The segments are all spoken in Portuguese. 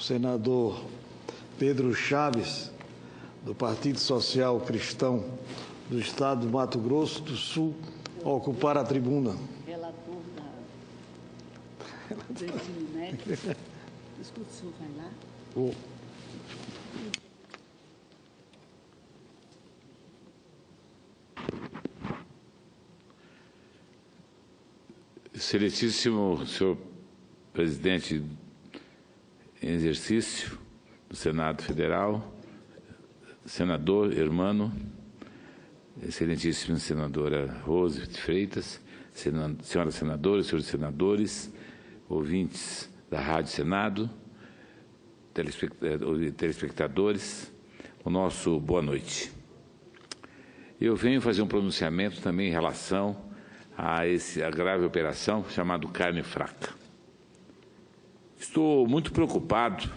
senador Pedro Chaves, do Partido Social Cristão do Estado do Mato Grosso do Sul, a ocupar a tribuna. Relator do INEC. Escuta, o senhor vai lá? Oh. Excelentíssimo senhor presidente em exercício do Senado Federal, senador Hermano, excelentíssima senadora Rose de Freitas, senhoras senadoras, senhores senadores, ouvintes da Rádio Senado, telespectadores, o nosso boa noite. Eu venho fazer um pronunciamento também em relação a grave operação chamada carne fraca. Estou muito preocupado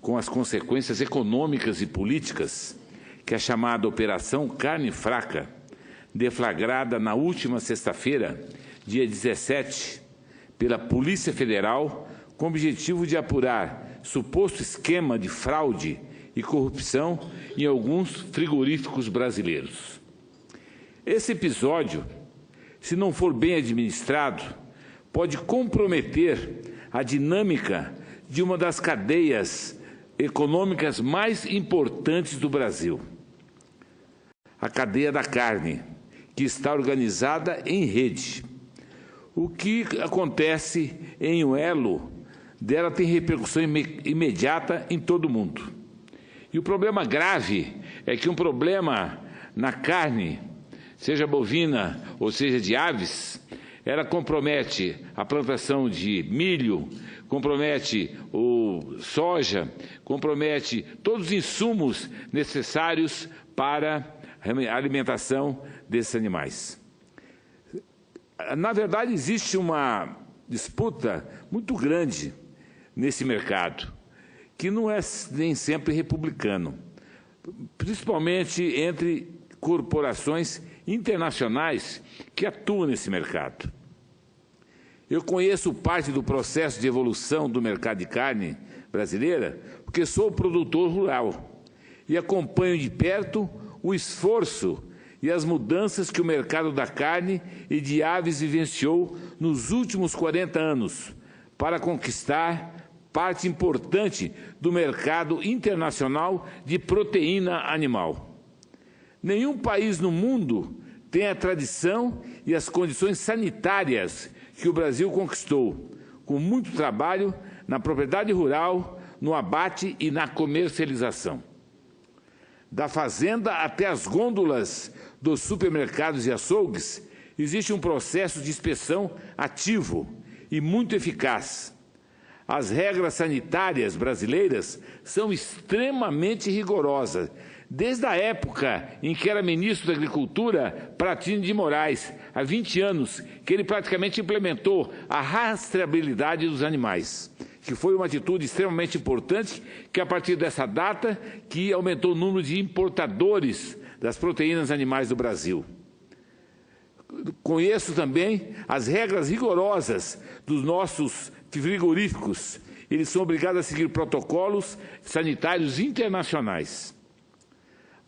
com as consequências econômicas e políticas que a chamada Operação Carne Fraca, deflagrada na última sexta-feira, dia 17, pela Polícia Federal, com o objetivo de apurar suposto esquema de fraude e corrupção em alguns frigoríficos brasileiros. Esse episódio, se não for bem administrado, pode comprometer a dinâmica de uma das cadeias econômicas mais importantes do Brasil. A cadeia da carne, que está organizada em rede. O que acontece em um elo dela tem repercussão imediata em todo o mundo. E o problema grave é que um problema na carne, seja bovina ou seja de aves, ela compromete a plantação de milho, compromete o soja, compromete todos os insumos necessários para a alimentação desses animais. Na verdade, existe uma disputa muito grande nesse mercado, que não é nem sempre republicano, principalmente entre corporações internacionais que atuam nesse mercado. Eu conheço parte do processo de evolução do mercado de carne brasileira porque sou produtor rural e acompanho de perto o esforço e as mudanças que o mercado da carne e de aves vivenciou nos últimos 40 anos para conquistar parte importante do mercado internacional de proteína animal. Nenhum país no mundo tem a tradição e as condições sanitárias que o Brasil conquistou, com muito trabalho na propriedade rural, no abate e na comercialização. Da fazenda até as gôndolas dos supermercados e açougues, existe um processo de inspeção ativo e muito eficaz. As regras sanitárias brasileiras são extremamente rigorosas, desde a época em que era ministro da Agricultura, Pratini de Moraes, há 20 anos, que ele praticamente implementou a rastreabilidade dos animais, que foi uma atitude extremamente importante, que a partir dessa data que aumentou o número de importadores das proteínas animais do Brasil. Conheço também as regras rigorosas dos nossos frigoríficos. Eles são obrigados a seguir protocolos sanitários internacionais.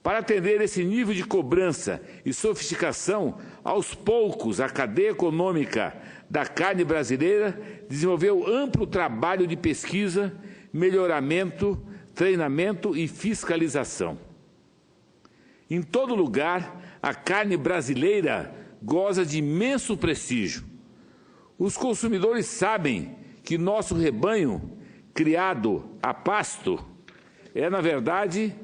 Para atender esse nível de cobrança e sofisticação, aos poucos, a cadeia econômica da carne brasileira desenvolveu amplo trabalho de pesquisa, melhoramento, treinamento e fiscalização. Em todo lugar, a carne brasileira goza de imenso prestígio. Os consumidores sabem que nosso rebanho, criado a pasto, é, na verdade,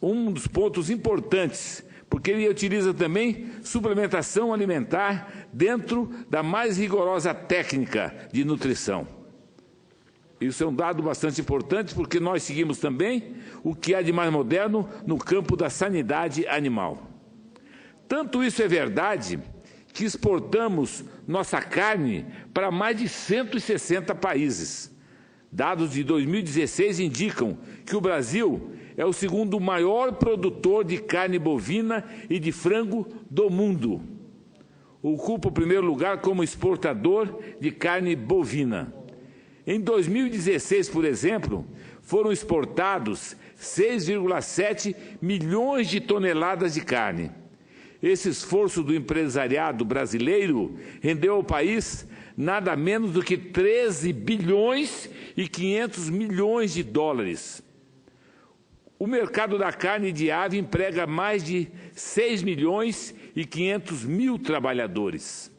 um dos pontos importantes, porque ele utiliza também suplementação alimentar dentro da mais rigorosa técnica de nutrição. Isso é um dado bastante importante, porque nós seguimos também o que há de mais moderno no campo da sanidade animal. Tanto isso é verdade que exportamos nossa carne para mais de 160 países. Dados de 2016 indicam que o Brasil é o segundo maior produtor de carne bovina e de frango do mundo. Ocupa o primeiro lugar como exportador de carne bovina. Em 2016, por exemplo, foram exportados 6,7 milhões de toneladas de carne. Esse esforço do empresariado brasileiro rendeu ao país nada menos do que 13 bilhões e 500 milhões de dólares. O mercado da carne de ave emprega mais de 6 milhões e 500 mil trabalhadores.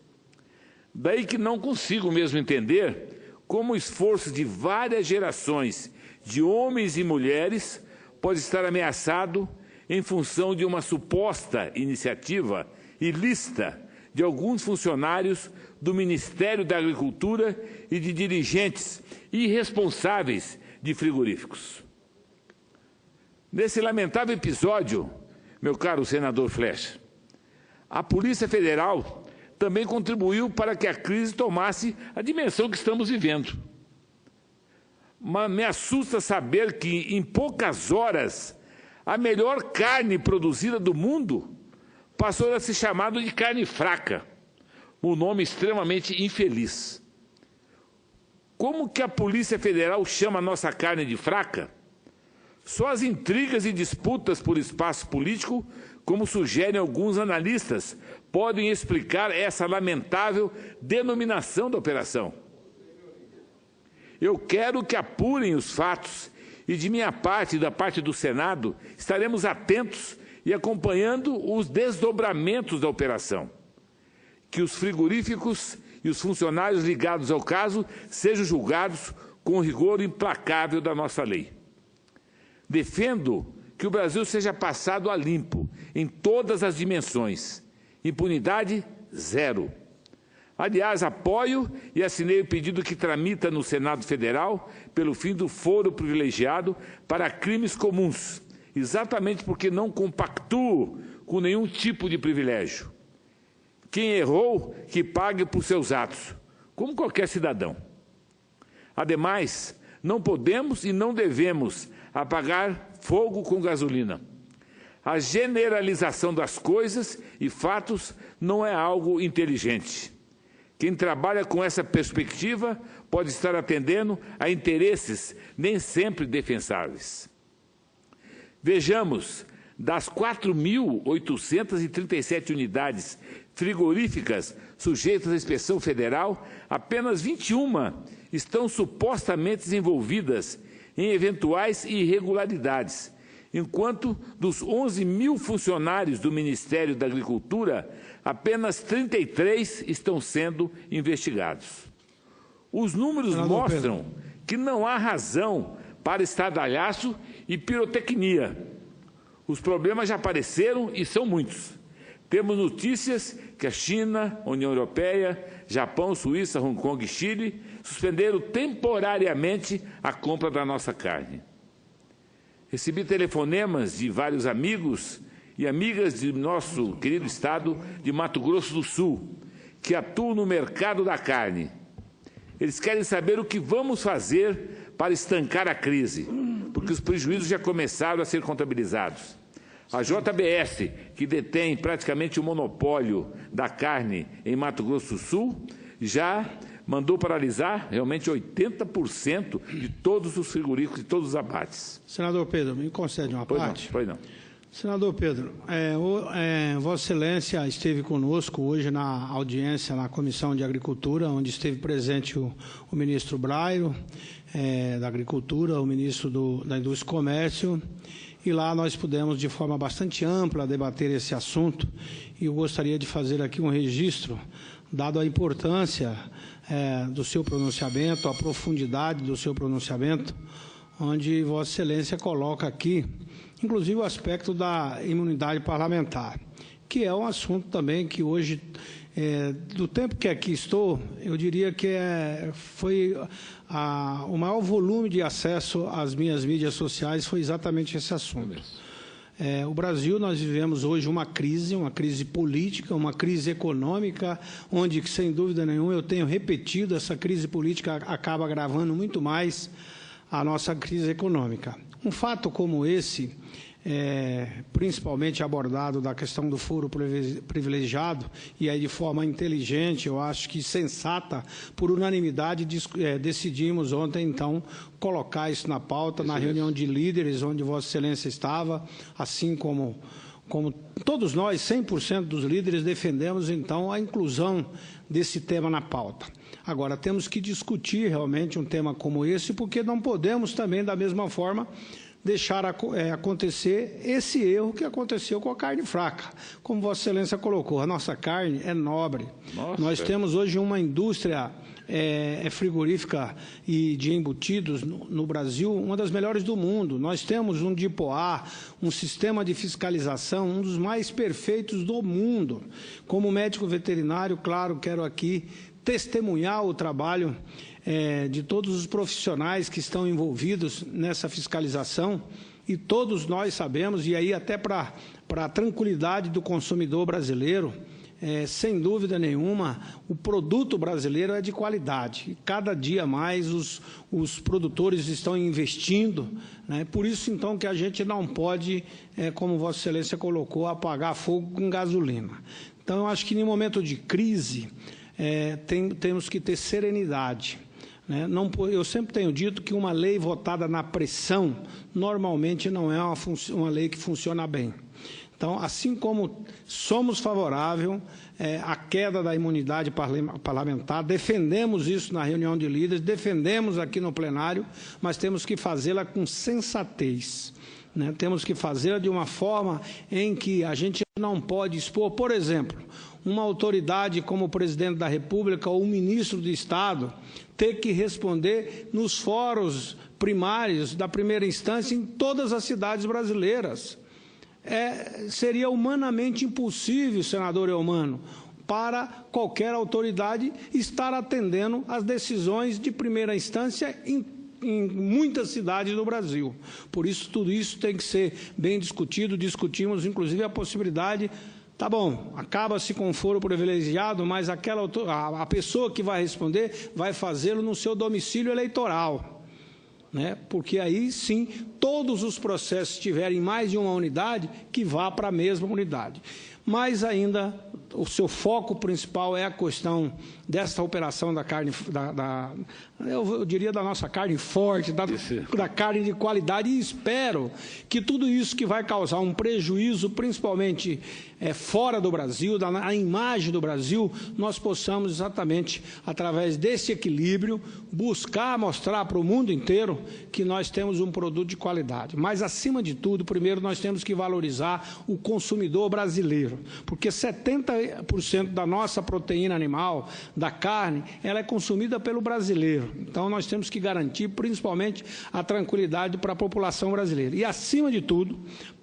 Daí que não consigo mesmo entender como o esforço de várias gerações de homens e mulheres pode estar ameaçado em função de uma suposta iniciativa ilícita de alguns funcionários do Ministério da Agricultura e de dirigentes irresponsáveis de frigoríficos. Nesse lamentável episódio, meu caro senador Flecha, a Polícia Federal também contribuiu para que a crise tomasse a dimensão que estamos vivendo. Mas me assusta saber que, em poucas horas, a melhor carne produzida do mundo passou a ser chamada de carne fraca, um nome extremamente infeliz. Como que a Polícia Federal chama a nossa carne de fraca? Só as intrigas e disputas por espaço político, como sugerem alguns analistas, podem explicar essa lamentável denominação da operação. Eu quero que apurem os fatos e, de minha parte e da parte do Senado, estaremos atentos e acompanhando os desdobramentos da operação. Que os frigoríficos e os funcionários ligados ao caso sejam julgados com o rigor implacável da nossa lei. Defendo que o Brasil seja passado a limpo em todas as dimensões. Impunidade, zero. Aliás, apoio e assinei o pedido que tramita no Senado Federal pelo fim do foro privilegiado para crimes comuns, exatamente porque não compactuo com nenhum tipo de privilégio. Quem errou, que pague por seus atos, como qualquer cidadão. Ademais, não podemos e não devemos apagar fogo com gasolina. A generalização das coisas e fatos não é algo inteligente. Quem trabalha com essa perspectiva pode estar atendendo a interesses nem sempre defensáveis. Vejamos, das 4.837 unidades frigoríficas sujeitas à inspeção federal, apenas 21 estão supostamente envolvidas em eventuais irregularidades, enquanto dos 11 mil funcionários do Ministério da Agricultura, apenas 33 estão sendo investigados. Os números mostram que não há razão para estardalhaço e pirotecnia. Os problemas já apareceram e são muitos. Temos notícias que a China, a União Europeia, Japão, Suíça, Hong Kong e Chile suspenderam temporariamente a compra da nossa carne. Recebi telefonemas de vários amigos e amigas de nosso querido estado de Mato Grosso do Sul, que atuam no mercado da carne. Eles querem saber o que vamos fazer para estancar a crise, porque os prejuízos já começaram a ser contabilizados. A JBS, que detém praticamente o monopólio da carne em Mato Grosso do Sul, já mandou paralisar realmente 80% de todos os frigoríficos e todos os abates. Senador Pedro, me concede uma parte? Pois não. Senador Pedro, Vossa Excelência esteve conosco hoje na audiência na Comissão de Agricultura, onde esteve presente o ministro Brairo, da Agricultura, o ministro da Indústria e Comércio, e lá nós pudemos, de forma bastante ampla, debater esse assunto, e eu gostaria de fazer aqui um registro, dado a importância do seu pronunciamento, a profundidade do seu pronunciamento, onde Vossa Excelência coloca aqui, inclusive o aspecto da imunidade parlamentar, que é um assunto também que hoje, do tempo que aqui estou, eu diria que foi o maior volume de acesso às minhas mídias sociais foi exatamente esse assunto. O Brasil, nós vivemos hoje uma crise política, uma crise econômica, onde, sem dúvida nenhuma, eu tenho repetido, essa crise política acaba agravando muito mais a nossa crise econômica. Um fato como esse principalmente abordado da questão do foro privilegiado, e aí de forma inteligente, eu acho que sensata, por unanimidade, decidimos ontem, então, colocar isso na pauta, na reunião de líderes, onde Vossa Excelência estava, assim como todos nós, 100% dos líderes, defendemos, então, a inclusão desse tema na pauta. Agora, temos que discutir realmente um tema como esse, porque não podemos também, da mesma forma, deixar acontecer esse erro que aconteceu com a carne fraca. Como Vossa Excelência colocou, a nossa carne é nobre. Nós temos hoje uma indústria frigorífica e de embutidos no Brasil, uma das melhores do mundo. Nós temos um DIPOA, um sistema de fiscalização, um dos mais perfeitos do mundo. Como médico veterinário, claro, quero aqui testemunhar o trabalho de todos os profissionais que estão envolvidos nessa fiscalização, e todos nós sabemos, e aí até para a tranquilidade do consumidor brasileiro, sem dúvida nenhuma, o produto brasileiro é de qualidade. E cada dia mais os produtores estão investindo, né? Por isso, então, que a gente não pode, como Vossa Excelência colocou, apagar fogo com gasolina. Então, eu acho que, em momento de crise, temos que ter serenidade. Eu sempre tenho dito que uma lei votada na pressão, normalmente não é uma lei que funciona bem. Então, assim como somos favoráveis à queda da imunidade parlamentar, defendemos isso na reunião de líderes, defendemos aqui no plenário, mas temos que fazê-la com sensatez. Temos que fazê-la de uma forma em que a gente não pode expor, por exemplo, uma autoridade como o presidente da República ou o ministro de Estado ter que responder nos fóruns primários da primeira instância em todas as cidades brasileiras. Seria humanamente impossível, senador Eumano, para qualquer autoridade estar atendendo às decisões de primeira instância em muitas cidades do Brasil. Por isso, tudo isso tem que ser bem discutido. Discutimos, inclusive, a possibilidade. Tá bom, acaba-se com o foro privilegiado, mas a pessoa que vai responder vai fazê-lo no seu domicílio eleitoral. Porque aí, sim, todos os processos tiverem mais de uma unidade, que vá para a mesma unidade. Mas ainda, o seu foco principal é a questão desta operação da carne, eu diria da nossa carne forte, da carne de qualidade, e espero que tudo isso que vai causar um prejuízo, principalmente fora do Brasil, na imagem do Brasil, nós possamos exatamente, através desse equilíbrio, buscar mostrar para o mundo inteiro que nós temos um produto de qualidade. Mas, acima de tudo, primeiro nós temos que valorizar o consumidor brasileiro, porque 70% da nossa proteína animal, da carne, ela é consumida pelo brasileiro. Então, nós temos que garantir, principalmente, a tranquilidade para a população brasileira. E, acima de tudo,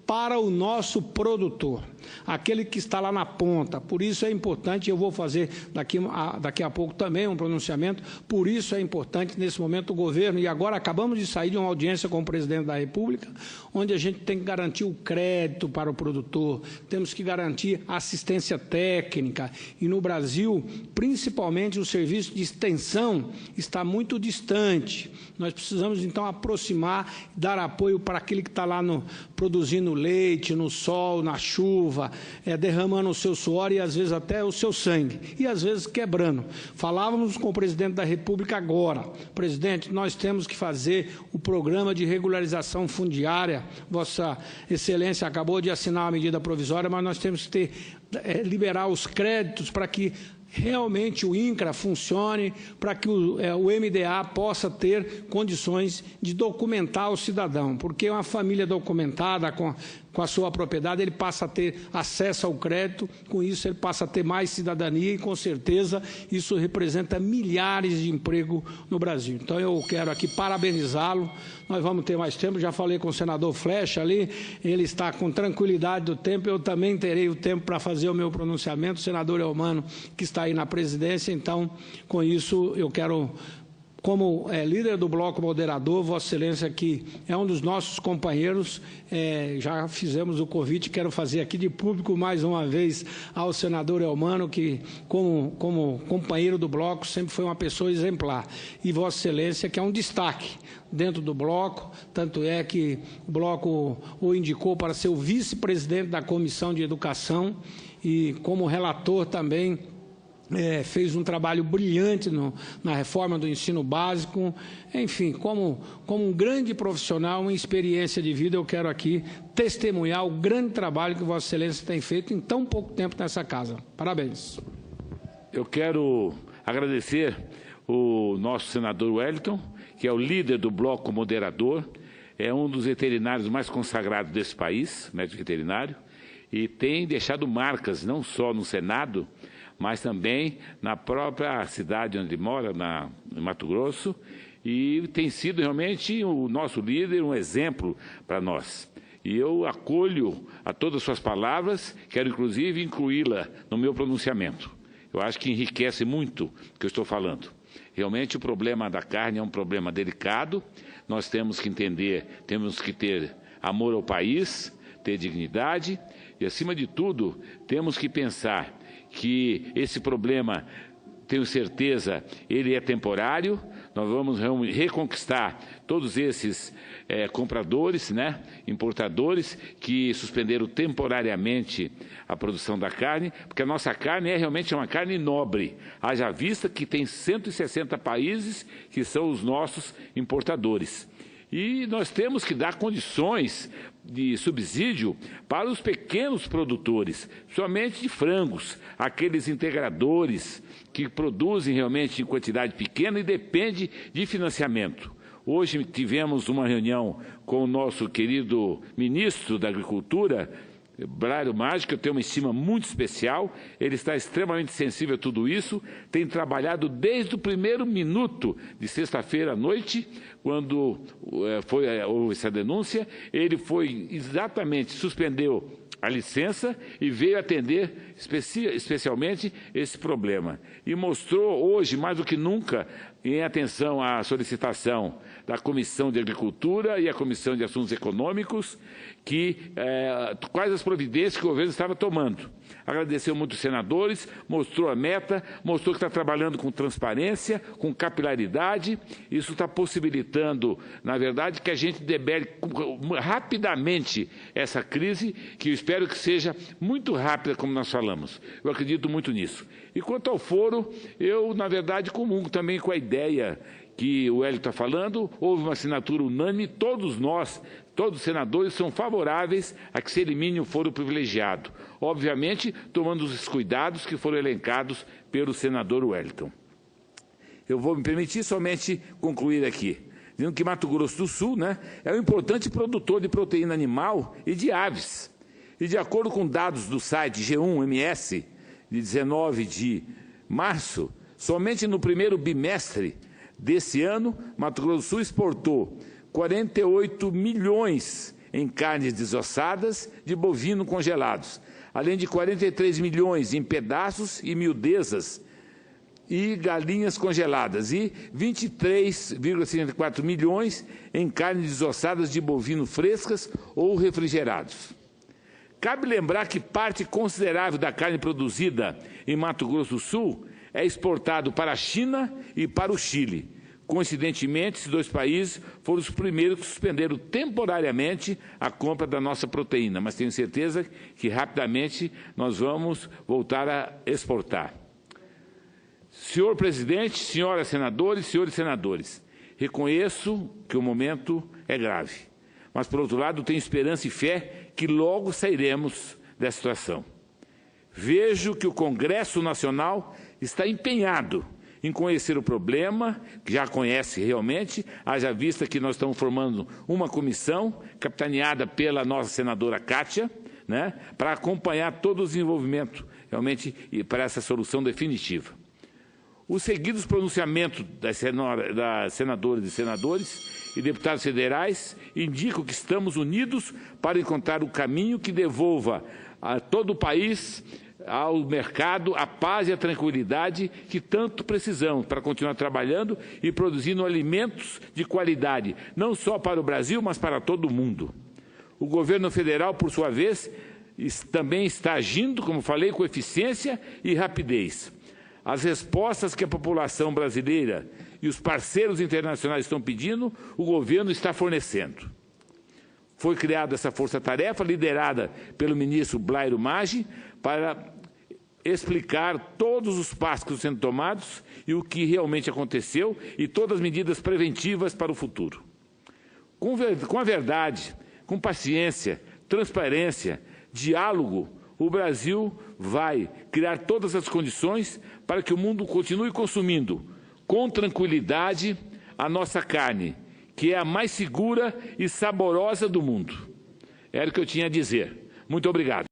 para o nosso produtor, aquele que está lá na ponta. Por isso é importante, eu vou fazer daqui a pouco também um pronunciamento, por isso é importante nesse momento o governo, e agora acabamos de sair de uma audiência com o presidente da República, onde a gente tem que garantir o crédito para o produtor, temos que garantir a assistência técnica, e no Brasil, principalmente o serviço de extensão está muito distante. Nós precisamos, então, aproximar, dar apoio para aquele que está lá produzindo leite, no sol, na chuva, derramando o seu suor e, às vezes, até o seu sangue, e, às vezes, quebrando. Falávamos com o presidente da República agora. Presidente, nós temos que fazer o programa de regularização fundiária. Vossa Excelência acabou de assinar uma medida provisória, mas nós temos que liberar os créditos para que realmente o INCRA funcione, para que o MDA possa ter condições de documentar o cidadão, porque uma família documentada com a sua propriedade, ele passa a ter acesso ao crédito, com isso ele passa a ter mais cidadania e, com certeza, isso representa milhares de empregos no Brasil. Então, eu quero aqui parabenizá-lo. Nós vamos ter mais tempo, já falei com o senador Flecha ali, ele está com tranquilidade do tempo, eu também terei o tempo para fazer o meu pronunciamento, o senador Eumano, que está aí na presidência. Então, com isso, eu quero como líder do Bloco Moderador, Vossa Excelência, que é um dos nossos companheiros, já fizemos o convite, quero fazer aqui de público mais uma vez ao senador Elmano, que como companheiro do Bloco sempre foi uma pessoa exemplar. E Vossa Excelência, que é um destaque dentro do Bloco, tanto é que o Bloco o indicou para ser o vice-presidente da Comissão de Educação e como relator também, fez um trabalho brilhante na reforma do ensino básico. Enfim, como um grande profissional, uma experiência de vida, eu quero aqui testemunhar o grande trabalho que Vossa Excelência tem feito em tão pouco tempo nessa casa. Parabéns. Eu quero agradecer o nosso senador Wellington, que é o líder do Bloco Moderador, é um dos veterinários mais consagrados desse país, médico veterinário, e tem deixado marcas não só no Senado, mas também na própria cidade onde ele mora, em Mato Grosso, e tem sido realmente o nosso líder, um exemplo para nós. E eu acolho a todas as suas palavras, quero inclusive incluí-la no meu pronunciamento. Eu acho que enriquece muito o que eu estou falando. Realmente o problema da carne é um problema delicado, nós temos que entender, temos que ter amor ao país, ter dignidade e, acima de tudo, temos que pensar que esse problema, tenho certeza, ele é temporário, nós vamos reconquistar todos esses compradores, né, importadores, que suspenderam temporariamente a produção da carne, porque a nossa carne é realmente uma carne nobre, haja vista que tem 160 países que são os nossos importadores. E nós temos que dar condições de subsídio para os pequenos produtores, somente de frangos, aqueles integradores que produzem realmente em quantidade pequena e depende de financiamento. Hoje tivemos uma reunião com o nosso querido ministro da Agricultura, Brairo Maggi, que eu tenho uma estima muito especial, ele está extremamente sensível a tudo isso, tem trabalhado desde o primeiro minuto de sexta-feira à noite, quando houve essa denúncia, ele foi exatamente, suspendeu a licença e veio atender especialmente esse problema. E mostrou hoje, mais do que nunca, em atenção à solicitação da Comissão de Agricultura e a Comissão de Assuntos Econômicos, quais as providências que o governo estava tomando. Agradeceu muito os senadores, mostrou a meta, mostrou que está trabalhando com transparência, com capilaridade. Isso está possibilitando, na verdade, que a gente debere rapidamente essa crise, que eu espero que seja muito rápida, como nós falamos. Eu acredito muito nisso. E quanto ao foro, eu, na verdade, comungo também com a ideia que o Hélio está falando, houve uma assinatura unânime, todos os senadores são favoráveis a que se elimine o foro privilegiado, obviamente tomando os cuidados que foram elencados pelo senador Wellington. Eu vou me permitir somente concluir aqui, dizendo que Mato Grosso do Sul, né, é um importante produtor de proteína animal e de aves. E de acordo com dados do site G1MS, de 19 de março, somente no primeiro bimestre desse ano, Mato Grosso do Sul exportou 48 milhões em carnes desossadas de bovino congelados, além de 43 milhões em pedaços e miudezas e galinhas congeladas e 23,54 milhões em carnes desossadas de bovino frescas ou refrigerados. Cabe lembrar que parte considerável da carne produzida em Mato Grosso do Sul é exportado para a China e para o Chile. Coincidentemente, esses dois países foram os primeiros que suspenderam temporariamente a compra da nossa proteína, mas tenho certeza que rapidamente nós vamos voltar a exportar. Senhor presidente, senhoras senadores, senhores senadores, reconheço que o momento é grave, mas, por outro lado, tenho esperança e fé que logo sairemos dessa situação. Vejo que o Congresso Nacional está empenhado em conhecer o problema, que já conhece realmente, haja vista que nós estamos formando uma comissão, capitaneada pela nossa senadora Kátia, né, para acompanhar todo o desenvolvimento, realmente, e para essa solução definitiva. Os seguidos pronunciamentos das senadoras e senadores e deputados federais indicam que estamos unidos para encontrar o caminho que devolva a todo o país ao mercado a paz e a tranquilidade que tanto precisamos para continuar trabalhando e produzindo alimentos de qualidade, não só para o Brasil, mas para todo o mundo. O governo federal, por sua vez, também está agindo, como falei, com eficiência e rapidez. As respostas que a população brasileira e os parceiros internacionais estão pedindo, o governo está fornecendo. Foi criada essa força-tarefa, liderada pelo ministro Blairo Maggi, para explicar todos os passos que estão sendo tomados e o que realmente aconteceu e todas as medidas preventivas para o futuro. Com a verdade, com paciência, transparência, diálogo, o Brasil vai criar todas as condições para que o mundo continue consumindo com tranquilidade a nossa carne, que é a mais segura e saborosa do mundo. Era o que eu tinha a dizer. Muito obrigado.